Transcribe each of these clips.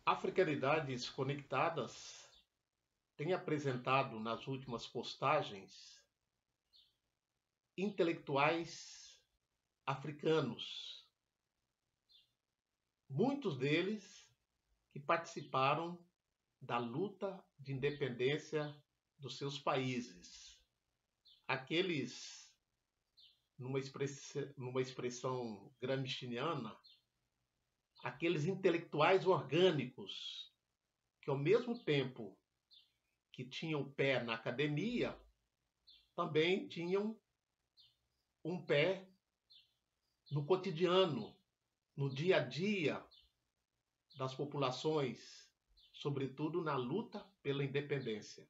Africanidades Conectadas tem apresentado nas últimas postagens intelectuais africanos, muitos deles que participaram da luta de independência dos seus países. Aqueles, numa expressão gramsciana, aqueles intelectuais orgânicos que, ao mesmo tempo que tinham o pé na academia, também tinham um pé no cotidiano, no dia a dia das populações, sobretudo na luta pela independência.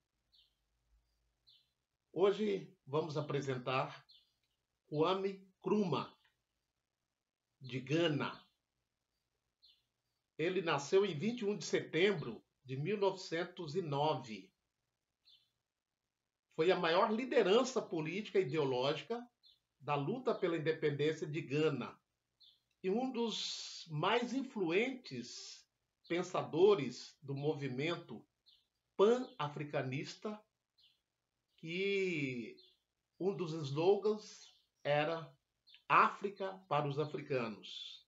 Hoje vamos apresentar Kwame Nkrumah, de Gana. Ele nasceu em 21 de setembro de 1909. Foi a maior liderança política e ideológica da luta pela independência de Gana e um dos mais influentes pensadores do movimento pan-africanista, que um dos slogans era África para os africanos.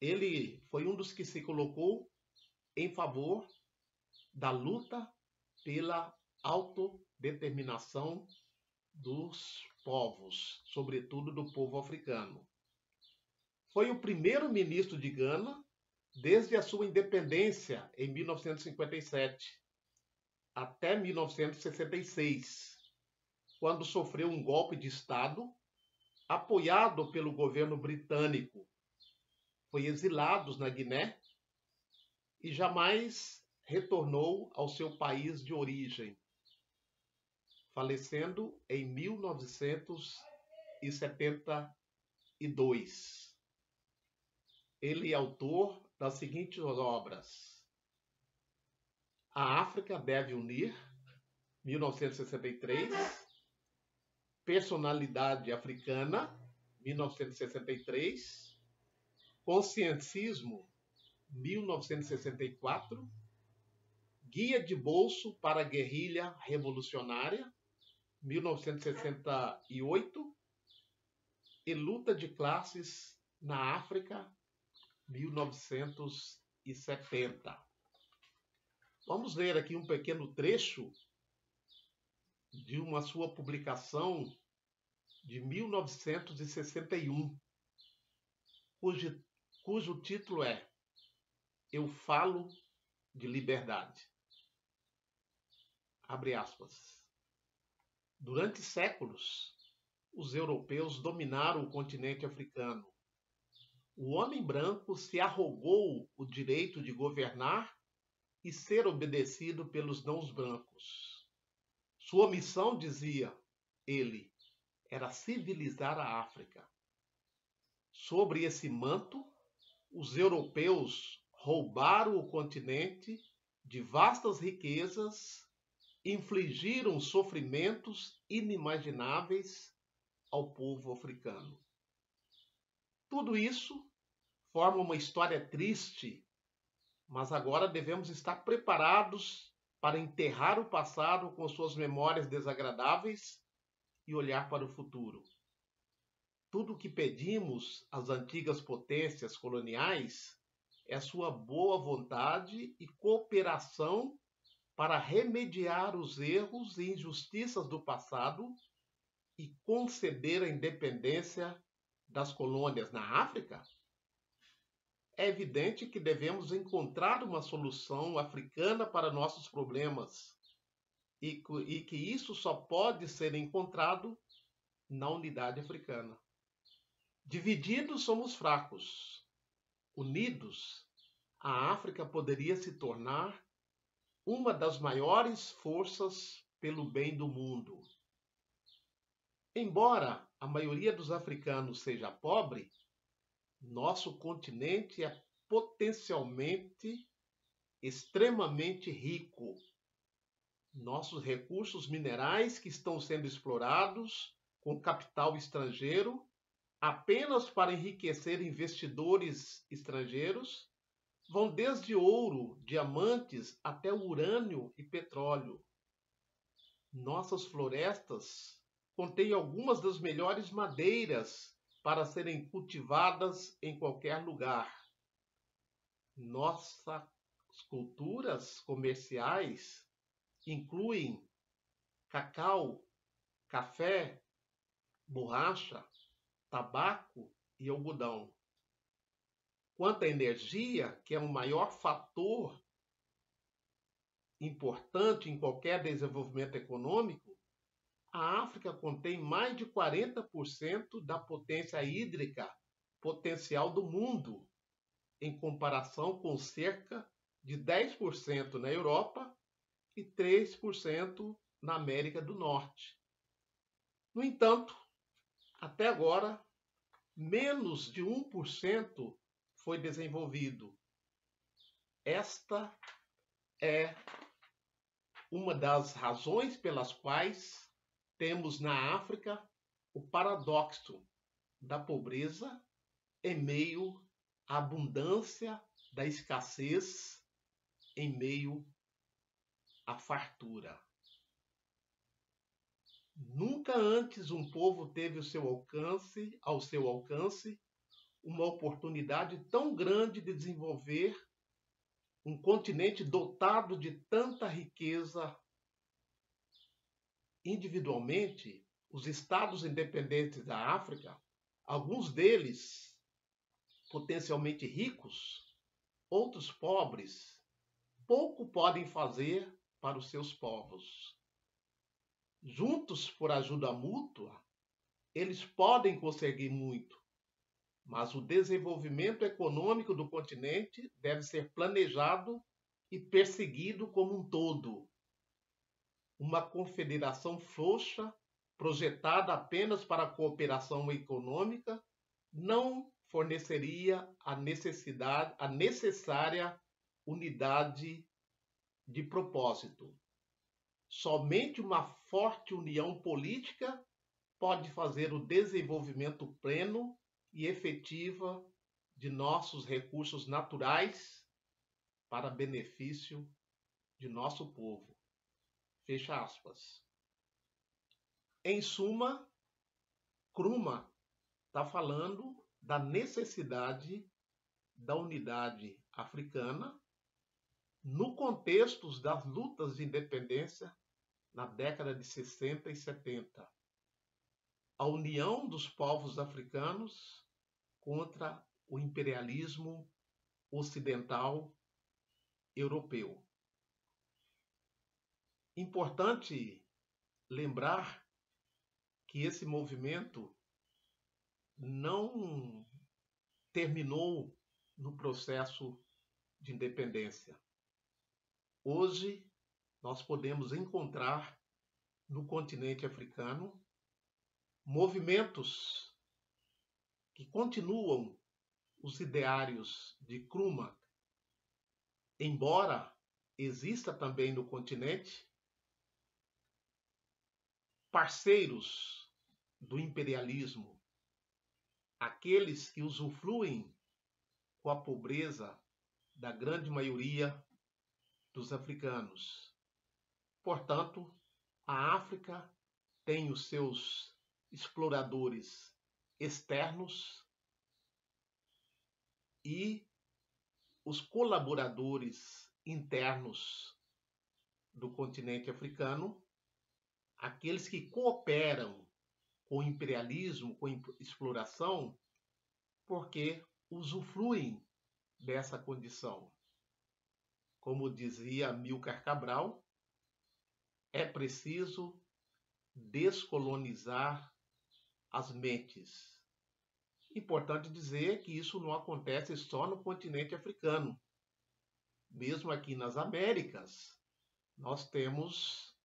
Ele foi um dos que se colocou em favor da luta pela autodeterminação dos povos, sobretudo do povo africano. Foi o primeiro ministro de Gana desde a sua independência em 1957 até 1966, quando sofreu um golpe de Estado apoiado pelo governo britânico. Foi exilado na Guiné e jamais retornou ao seu país de origem, falecendo em 1972. Ele é autor das seguintes obras: A África Deve Unir, 1963, Personalidade Africana, 1963, Consciencismo, 1964, Guia de Bolso para a Guerrilha Revolucionária, 1968, e Luta de Classes na África, 1970. Vamos ler aqui um pequeno trecho de uma sua publicação de 1961, cujo título é Eu Falo de Liberdade. Abre aspas. Durante séculos, os europeus dominaram o continente africano. O homem branco se arrogou o direito de governar e ser obedecido pelos não brancos. Sua missão, dizia ele, era civilizar a África. Sobre esse manto, os europeus roubaram o continente de vastas riquezas, infligiram sofrimentos inimagináveis ao povo africano. Tudo isso forma uma história triste, mas agora devemos estar preparados para enterrar o passado com suas memórias desagradáveis e olhar para o futuro. Tudo o que pedimos às antigas potências coloniais é sua boa vontade e cooperação para remediar os erros e injustiças do passado e conceder a independência das colônias na África. É evidente que devemos encontrar uma solução africana para nossos problemas e que isso só pode ser encontrado na unidade africana. Divididos somos fracos. Unidos, a África poderia se tornar uma das maiores forças pelo bem do mundo. Embora a maioria dos africanos seja pobre, nosso continente é potencialmente extremamente rico. Nossos recursos minerais que estão sendo explorados com capital estrangeiro apenas para enriquecer investidores estrangeiros, vão desde ouro, diamantes até urânio e petróleo. Nossas florestas contêm algumas das melhores madeiras para serem cultivadas em qualquer lugar. Nossas culturas comerciais incluem cacau, café, borracha, tabaco e algodão. Quanto à energia, que é o maior fator importante em qualquer desenvolvimento econômico, a África contém mais de 40% da potência hídrica potencial do mundo, em comparação com cerca de 10% na Europa e 3% na América do Norte. No entanto, até agora, menos de 1% foi desenvolvido. Esta é uma das razões pelas quais temos na África o paradoxo da pobreza em meio à abundância, da escassez em meio à fartura. Nunca antes um povo teve ao seu alcance, uma oportunidade tão grande de desenvolver um continente dotado de tanta riqueza. Individualmente, os estados independentes da África, alguns deles potencialmente ricos, outros pobres, pouco podem fazer para os seus povos. Juntos por ajuda mútua, eles podem conseguir muito, mas o desenvolvimento econômico do continente deve ser planejado e perseguido como um todo. Uma confederação frouxa, projetada apenas para a cooperação econômica, não forneceria a necessária unidade de propósito. Somente uma forte união política pode fazer o desenvolvimento pleno e efetivo de nossos recursos naturais para benefício de nosso povo. Fecha aspas. Em suma, Nkrumah está falando da necessidade da unidade africana no contexto das lutas de independência na década de 60 e 70. A união dos povos africanos contra o imperialismo ocidental europeu. Importante lembrar que esse movimento não terminou no processo de independência. Hoje, nós podemos encontrar no continente africano movimentos que continuam os ideários de Nkrumah, embora exista também no continente parceiros do imperialismo, aqueles que usufruem com a pobreza da grande maioria dos africanos. Portanto, a África tem os seus exploradores externos e os colaboradores internos do continente africano, aqueles que cooperam com o imperialismo, com a exploração, porque usufruem dessa condição. Como dizia Amílcar Cabral, é preciso descolonizar as mentes. Importante dizer que isso não acontece só no continente africano. Mesmo aqui nas Américas, nós temos